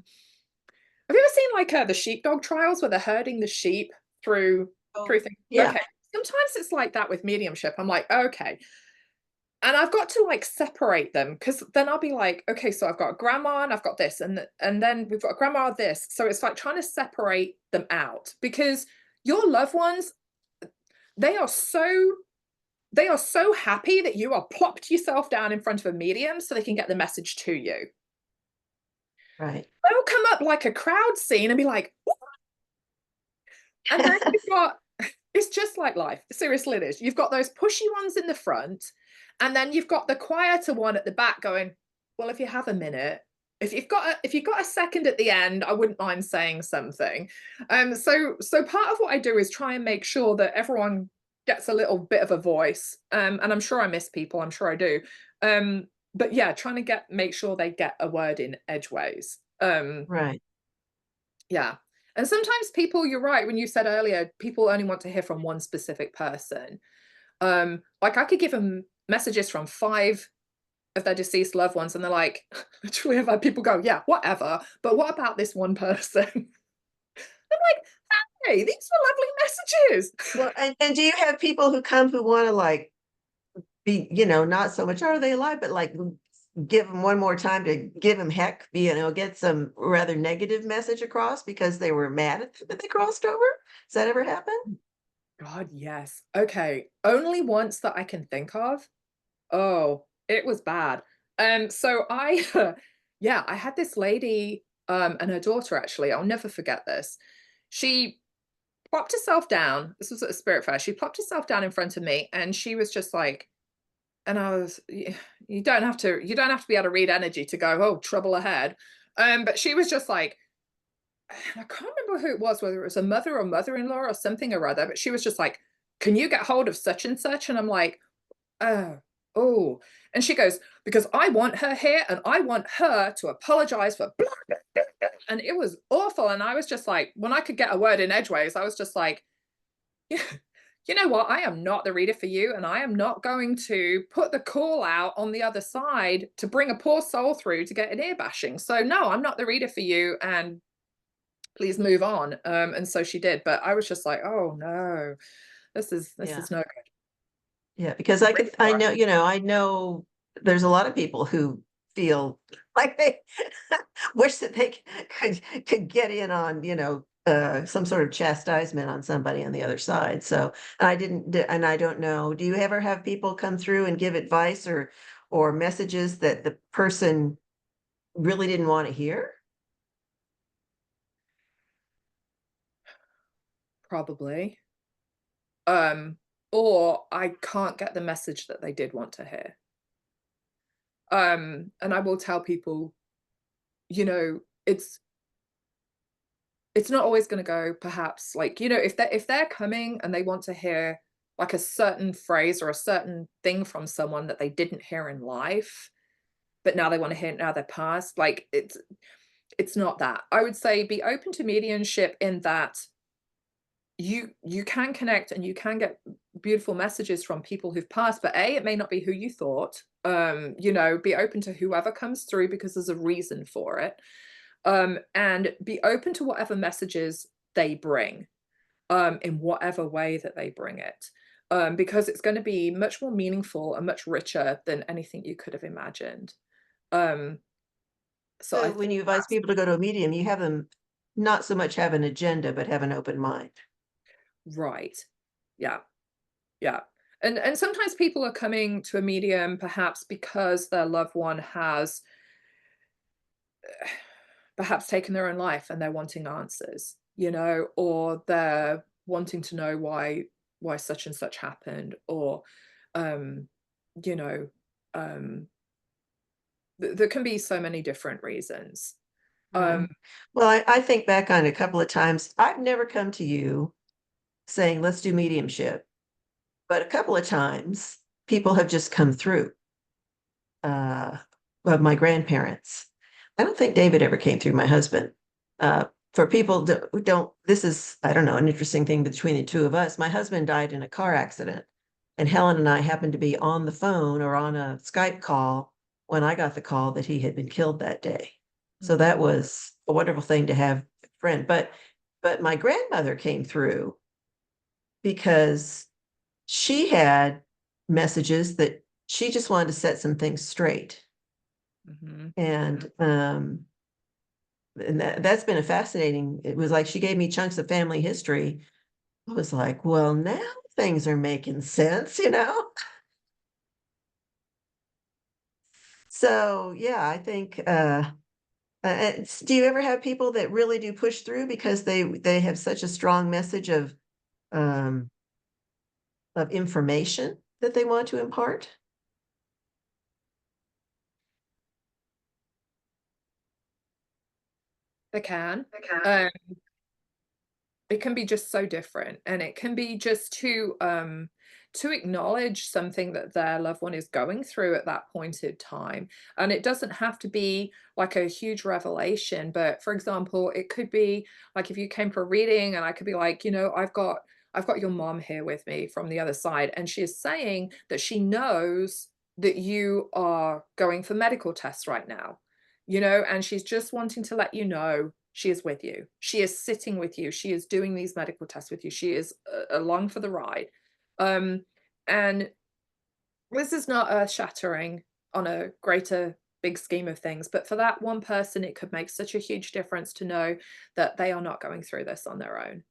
[SPEAKER 2] you ever seen like the sheepdog trials where they're herding the sheep through
[SPEAKER 1] Oh,
[SPEAKER 2] through things?
[SPEAKER 1] yeah.
[SPEAKER 2] Okay. Sometimes it's like that with mediumship. I'm like, okay. And I've got to like separate them because then I'll be like, okay, so I've got grandma and I've got this, and then we've got grandma this. So it's like trying to separate them out because your loved ones, they are so they are so happy that you are plopped yourself down in front of a medium so they can get the message to you.
[SPEAKER 1] Right.
[SPEAKER 2] They'll come up like a crowd scene and be like, and then you've got, it's just like life. Seriously, it is. You've got those pushy ones in the front, and then you've got the quieter one at the back going, well, if you have a minute, if you've got a second at the end, I wouldn't mind saying something. So part of what I do is try and make sure that everyone gets a little bit of a voice. And I'm sure I miss people, I'm sure I do. But yeah, trying to make sure they get a word in edgeways.
[SPEAKER 1] Right.
[SPEAKER 2] Yeah. And sometimes people, you're right, when you said earlier, people only want to hear from one specific person. Like I could give them messages from 5 of their deceased loved ones, and they're like, literally, I've had people go, yeah, whatever. But what about this one person? I'm like, hey, these were lovely messages.
[SPEAKER 1] Well, and do you have people who come who want to like be, not so much are they alive, but like give them one more time to give them heck, get some rather negative message across because they were mad at that they crossed over? Does that ever happen?
[SPEAKER 2] God, yes. Okay. Only once that I can think of. Oh, it was bad. So I yeah, I had this lady, and her daughter actually, I'll never forget this. She plopped herself down. This was at a spirit fair. She plopped herself down in front of me and she was just like, and I was, you don't have to be able to read energy to go, oh, trouble ahead. But she was just like, I can't remember who it was, whether it was a mother or mother-in-law or something or other, but she was just like, can you get hold of such and such? And I'm like, oh, oh. And she goes, because I want her here and I want her to apologize for blah, blah, blah, blah. And it was awful. And I was just like, when I could get a word in edgeways, I was just like, yeah, you know what? I am not the reader for you. And I am not going to put the call out on the other side to bring a poor soul through to get an ear bashing. So no, I'm not the reader for you. And please move on. And so she did. But I was just like, oh no, this
[SPEAKER 1] Yeah.
[SPEAKER 2] is no good.
[SPEAKER 1] Yeah, because I know there's a lot of people who feel like they wish that they could get in on, some sort of chastisement on somebody on the other side. So and I don't know, do you ever have people come through and give advice or messages that the person really didn't want to hear?
[SPEAKER 2] Probably. Um, or I can't get the message that they did want to hear. And I will tell people, you know, it's not always going to go perhaps like, you know, if they're coming and they want to hear like a certain phrase or a certain thing from someone that they didn't hear in life, but now they want to hear it now they're past, like it's not that. I would say be open to mediumship in that you can connect and you can get beautiful messages from people who've passed, but it may not be who you thought. You know, be open to whoever comes through because there's a reason for it. And be open to whatever messages they bring, in whatever way that they bring it. Because it's going to be much more meaningful and much richer than anything you could have imagined. Um, so I
[SPEAKER 1] So when
[SPEAKER 2] think
[SPEAKER 1] you advise
[SPEAKER 2] that's
[SPEAKER 1] people to go to a medium, you have them not so much have an agenda, but have an open mind.
[SPEAKER 2] right. Yeah. Yeah. And sometimes people are coming to a medium perhaps because their loved one has perhaps taken their own life and they're wanting answers, you know, or they're wanting to know why such and such happened, or um, you know, there can be so many different reasons.
[SPEAKER 1] Right. Well, I think back on a couple of times. I've never come to you saying, let's do mediumship, but a couple of times people have just come through, uh, of my grandparents. I don't think David ever came through my husband. For people who don't, this is, I don't know, an interesting thing between the two of us. My husband died in a car accident, and Helen and I happened to be on the phone or on a Skype call when I got the call that he had been killed that day. So that was a wonderful thing to have a friend. But my grandmother came through because she had messages that she just wanted to set some things straight.
[SPEAKER 2] Mhm.
[SPEAKER 1] And that's been a fascinating. It was like she gave me chunks of family history. I was like, well, now things are making sense, you know? So yeah, I think do you ever have people that really do push through because they have such a strong message um of information that they want to impart?
[SPEAKER 2] They can.
[SPEAKER 1] Okay.
[SPEAKER 2] Um, it can be just so different, and it can be just to acknowledge something that their loved one is going through at that point in time. And it doesn't have to be like a huge revelation, but for example, it could be like if you came for a reading and I could be like, I've got your mom here with me from the other side, and she is saying that she knows that you are going for medical tests right now, and she's just wanting to let you know she is with you. She is sitting with you. She is doing these medical tests with you. She is along for the ride. Um, and this is not earth shattering on a greater big scheme of things, but for that one person, it could make such a huge difference to know that they are not going through this on their own,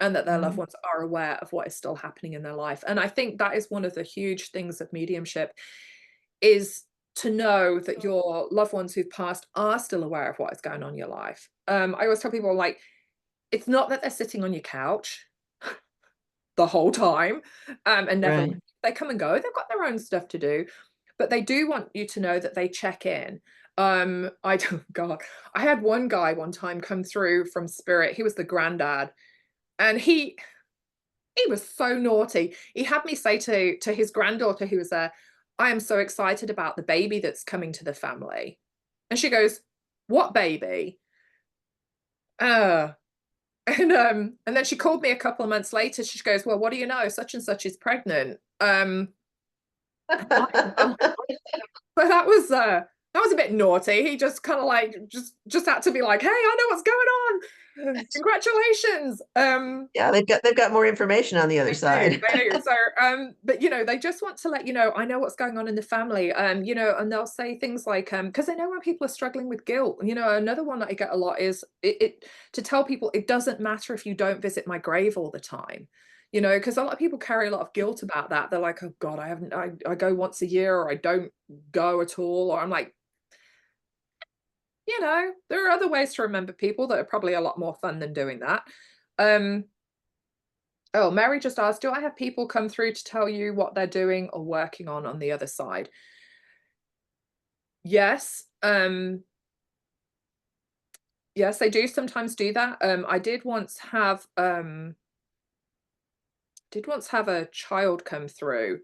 [SPEAKER 2] and that their loved
[SPEAKER 1] Mhm.
[SPEAKER 2] ones are aware of what is still happening in their life. And I think that is one of the huge things of mediumship, is to know that your loved ones who've passed are still aware of what is going on in your life. I always tell people, like, it's not that they're sitting on your couch the whole time, and never leave.
[SPEAKER 1] Right.
[SPEAKER 2] They come and go. They've got their own stuff to do, but they do want you to know that they check in. I don't God, I had one guy one time come through from spirit. He was the granddad, and he was so naughty. He had me say to his granddaughter who was there, "I am so excited about the baby that's coming to the family." And she goes, "What baby?" Uh, and then she called me a couple of months later. She goes, "Well, what do you know? Such and such is pregnant." Um, But that was a bit naughty. He just kind of like just had to be like, "Hey, I know what's going on. Congratulations."
[SPEAKER 1] Yeah, they've got more information on the other
[SPEAKER 2] They do,
[SPEAKER 1] side.
[SPEAKER 2] they do. So, but they just want to let you know, I know what's going on in the family. And they'll say things like, because they know when people are struggling with guilt. Another one that I get a lot is it to tell people it doesn't matter if you don't visit my grave all the time. Because a lot of people carry a lot of guilt about that. They're like, oh God, I go once a year, or I don't go at all. Or I'm like, there are other ways to remember people that are probably a lot more fun than doing that. Um, Oh, Mary just asked, do I have people come through to tell you what they're doing or working on the other side? Yes. Yes, they do sometimes do that. I did once have a child come through,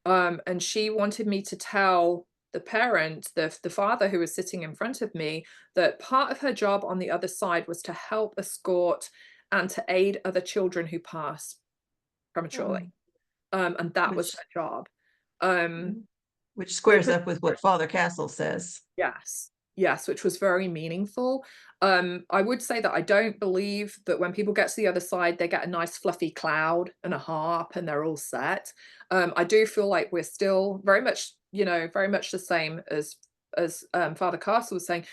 [SPEAKER 2] and she wanted me to tell the parent, the father who was sitting in front of me, that part of her job on the other side was to help escort and to aid other children who pass prematurely.
[SPEAKER 1] Mm.
[SPEAKER 2] And that was
[SPEAKER 1] Which
[SPEAKER 2] her job. Um,
[SPEAKER 1] which
[SPEAKER 2] which
[SPEAKER 1] squares
[SPEAKER 2] was
[SPEAKER 1] up with what Father Castle says.
[SPEAKER 2] Yes. Yes, which was very meaningful. I would say that I don't believe that when people get to the other side, they get a nice fluffy cloud and a harp and they're all set. I do feel like we're still very much the same as Father Castle was saying.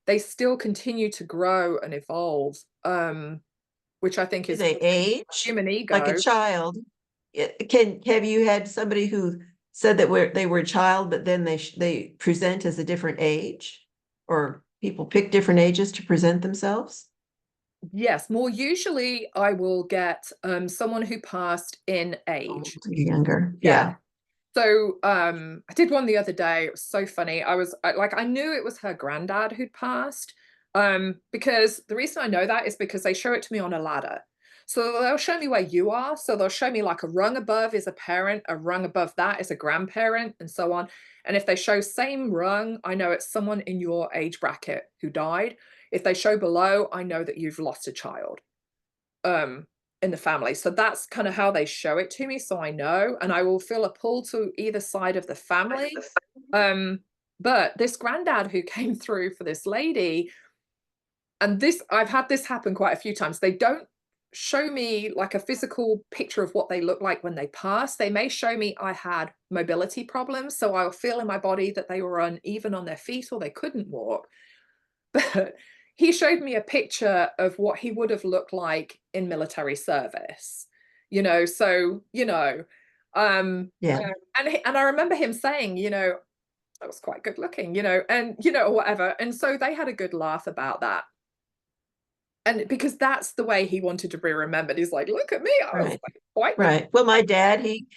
[SPEAKER 2] They still continue to grow and evolve, which I think
[SPEAKER 1] Do
[SPEAKER 2] is
[SPEAKER 1] they age
[SPEAKER 2] human
[SPEAKER 1] like a
[SPEAKER 2] ego.
[SPEAKER 1] child? Have you had somebody who said that they were a child, but then they present as a different age, or people pick different ages to present themselves?
[SPEAKER 2] Yes, more usually I will get someone who passed in
[SPEAKER 1] Oh,
[SPEAKER 2] age.
[SPEAKER 1] younger,
[SPEAKER 2] Yeah.
[SPEAKER 1] yeah.
[SPEAKER 2] So, I did one the other day. It was so funny. I knew it was her granddad who'd passed. Because the reason I know that is because they show it to me on a ladder. So they'll show me where you are. So they'll show me like a rung above is a parent, a rung above that is a grandparent, and so on. And if they show same rung, I know it's someone in your age bracket who died. If they show below, I know that you've lost a child in the family. So that's kind of how they show it to me. So I know, and I will feel a pull to either side of the family. But this granddad who came through for this lady, and this, I've had this happen quite a few times. They don't show me like a physical picture of what they look like when they pass. They may show me I had mobility problems, so I'll feel in my body that they were uneven on their feet or they couldn't walk. But he showed me a picture of what he would have looked like in military service, so
[SPEAKER 1] Yeah.
[SPEAKER 2] and I remember him saying, I was quite good looking, and whatever. And so they had a good laugh about that. And because that's the way he wanted to be remembered. He's like, look at me, I was
[SPEAKER 1] Right.
[SPEAKER 2] like quite the
[SPEAKER 1] Right. Well, my dad,
[SPEAKER 2] Mm,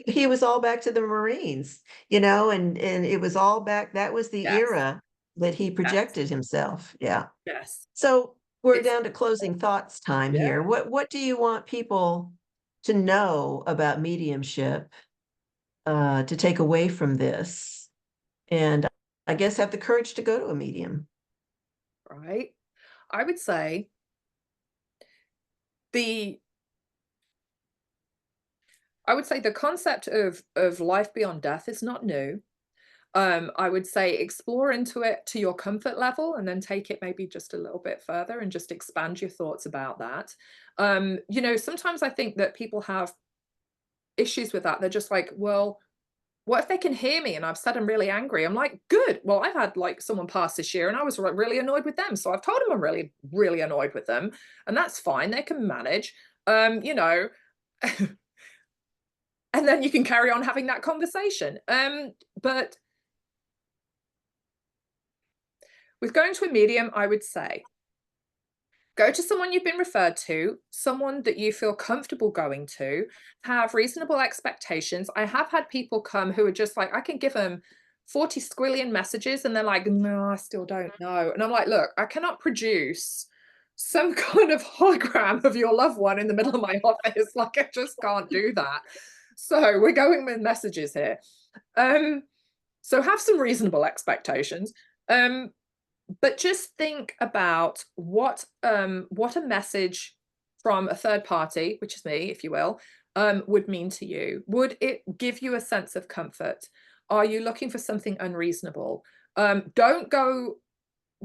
[SPEAKER 1] he was all back to the Marines, and it was all back. That was the
[SPEAKER 2] yes,
[SPEAKER 1] era that he
[SPEAKER 2] yes,
[SPEAKER 1] projected himself. Yeah.
[SPEAKER 2] yes.
[SPEAKER 1] So we're
[SPEAKER 2] It's
[SPEAKER 1] down to closing thoughts time
[SPEAKER 2] Yeah.
[SPEAKER 1] here. What do you want people to know about mediumship, to take away from this? And I guess have the courage to go to a medium.
[SPEAKER 2] Right. I would say the the concept of life beyond death is not new. I would say explore into it to your comfort level and then take it maybe just a little bit further and just expand your thoughts about that. Sometimes I think that people have issues with that. They're just like, well, what if they can hear me and I've said I'm really angry? I'm like, good. Well, I've had like someone pass this year and I was like really annoyed with them. So I've told them I'm really, really annoyed with them, and that's fine. They can manage. You know, and then you can carry on having that conversation. But with going to a medium, I would say go to someone you've been referred to, someone that you feel comfortable going to, have reasonable expectations. I have had people come who are just like, I can give them 40 squillion messages and they're like, no, I still don't know. And I'm like, look, I cannot produce some kind of hologram of your loved one in the middle of my office. Like, I just can't do that. So we're going with messages here. So have some reasonable expectations. But just think about what a message from a third party, which is me, if you will, would mean to you. Would it give you a sense of comfort? Are you looking for something unreasonable? Don't go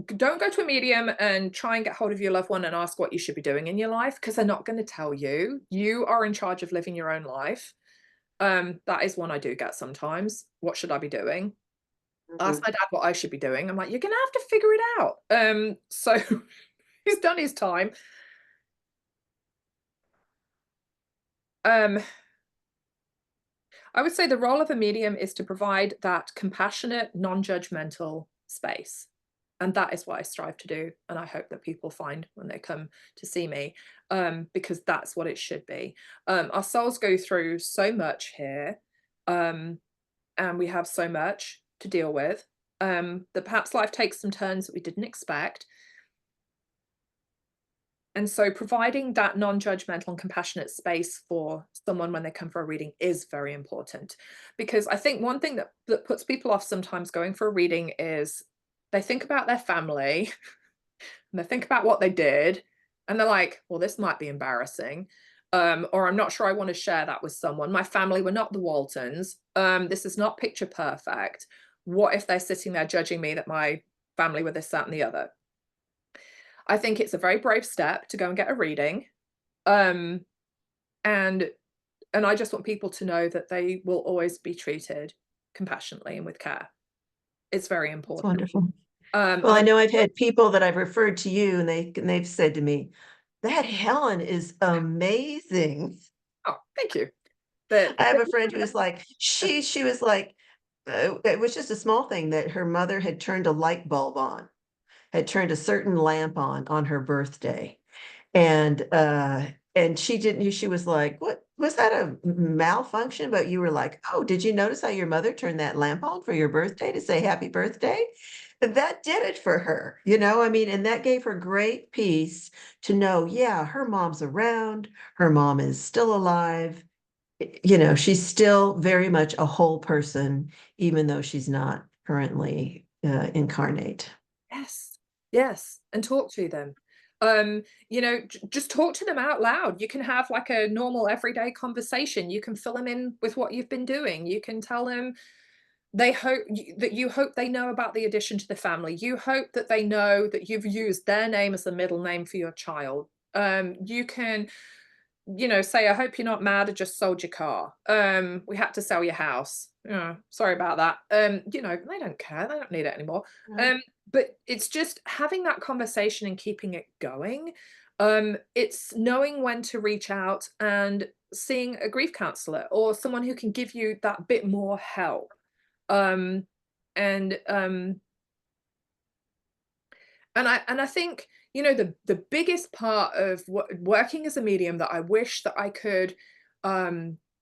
[SPEAKER 2] to a medium and try and get hold of your loved one and ask what you should be doing in your life, because they're not going to tell you. You are in charge of living your own life. That is one I do get sometimes. What should I be doing? Ask
[SPEAKER 1] Mhm.
[SPEAKER 2] my dad what I should be doing. I'm like, you're gonna have to figure it out. So he's done his time. Um, I would say the role of a medium is to provide that compassionate, non-judgmental space. And that is what I strive to do. And I hope that people find when they come to see me, because that's what it should be. Our souls go through so much here, and we have so much to deal with, that perhaps life takes some turns that we didn't expect. And so providing that non-judgmental and compassionate space for someone when they come for a reading is very important. Because I think one thing that puts people off sometimes going for a reading is they think about their family and they think about what they did, and they're like, well, this might be embarrassing. Or I'm not sure I want to share that with someone. My family were not the Waltons. This is not picture perfect. What if they're sitting there judging me that my family were this, that, and the other? I think it's a very brave step to go and get a reading. Um, and I just want people to know that they will always be treated compassionately and with care. It's very
[SPEAKER 1] That's
[SPEAKER 2] important.
[SPEAKER 1] wonderful. Well, I
[SPEAKER 2] I
[SPEAKER 1] know I've had people that I've referred to you, and they've said to me, that Helen is amazing.
[SPEAKER 2] Oh, thank you. But
[SPEAKER 1] I have a friend who was like, she was like, it was just a small thing that her mother had turned a light bulb on, had turned a certain lamp on her birthday. And she didn't, she was like, was that a malfunction? But you were like, oh, did you notice how your mother turned that lamp on for your birthday to say happy birthday? And that did it for her, I mean, and that gave her great peace to know, yeah, her mom's around, her mom is still alive. She's still very much a whole person, even though she's not currently incarnate.
[SPEAKER 2] Yes, yes, and talk to them. Just talk to them out loud. You can have like a normal everyday conversation. You can fill them in with what you've been doing. You can tell them that you hope they know about the addition to the family. You hope that they know that you've used their name as the middle name for your child. You can say, I hope you're not mad, I just sold your car. We had to sell your house. Sorry about that. They don't care, they don't need it anymore.
[SPEAKER 1] Right.
[SPEAKER 2] But it's just having that conversation and keeping it going. It's knowing when to reach out and seeing a grief counselor or someone who can give you that bit more help. Um, and um, and I think, the biggest part of working as a medium that I wish that I could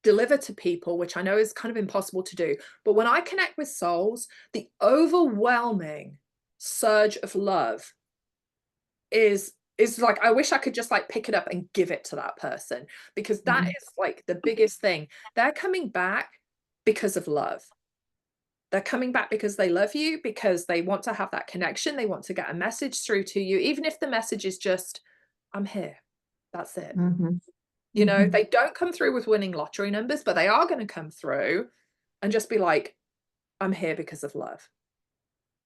[SPEAKER 2] deliver to people, which I know is kind of impossible to do, but when I connect with souls, the overwhelming surge of love is like, I wish I could just like pick it up and give it to that person, because that
[SPEAKER 1] Mhm.
[SPEAKER 2] is like the biggest thing. They're coming back because of love. They're coming back because they love you, because they want to have that connection. They want to get a message through to you, even if the message is just, I'm here. That's it.
[SPEAKER 1] Mhm. Mhm.
[SPEAKER 2] They don't come through with winning lottery numbers, but they are going to come through and just be like, I'm here because of love.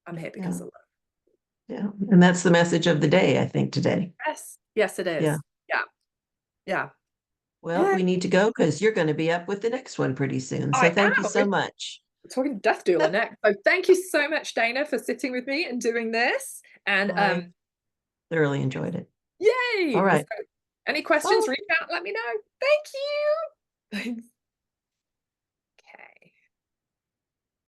[SPEAKER 2] I'm here
[SPEAKER 1] Yeah,
[SPEAKER 2] because of love.
[SPEAKER 1] yeah. And that's the message of the day, I think, today.
[SPEAKER 2] Yes. Yes, it
[SPEAKER 1] Yeah.
[SPEAKER 2] is. Yeah. Yeah.
[SPEAKER 1] Well,
[SPEAKER 2] Yeah.
[SPEAKER 1] we need to go because you're going to be up with the next one pretty soon. So
[SPEAKER 2] I
[SPEAKER 1] thank you
[SPEAKER 2] am.
[SPEAKER 1] so much.
[SPEAKER 2] We're talking death doula next. So thank you so much, Dana, for sitting with me and doing this. And
[SPEAKER 1] I thoroughly enjoyed it. All
[SPEAKER 2] yay. So
[SPEAKER 1] right.
[SPEAKER 2] any questions,
[SPEAKER 1] Oh,
[SPEAKER 2] reach out, let me know. Thank you. Thanks.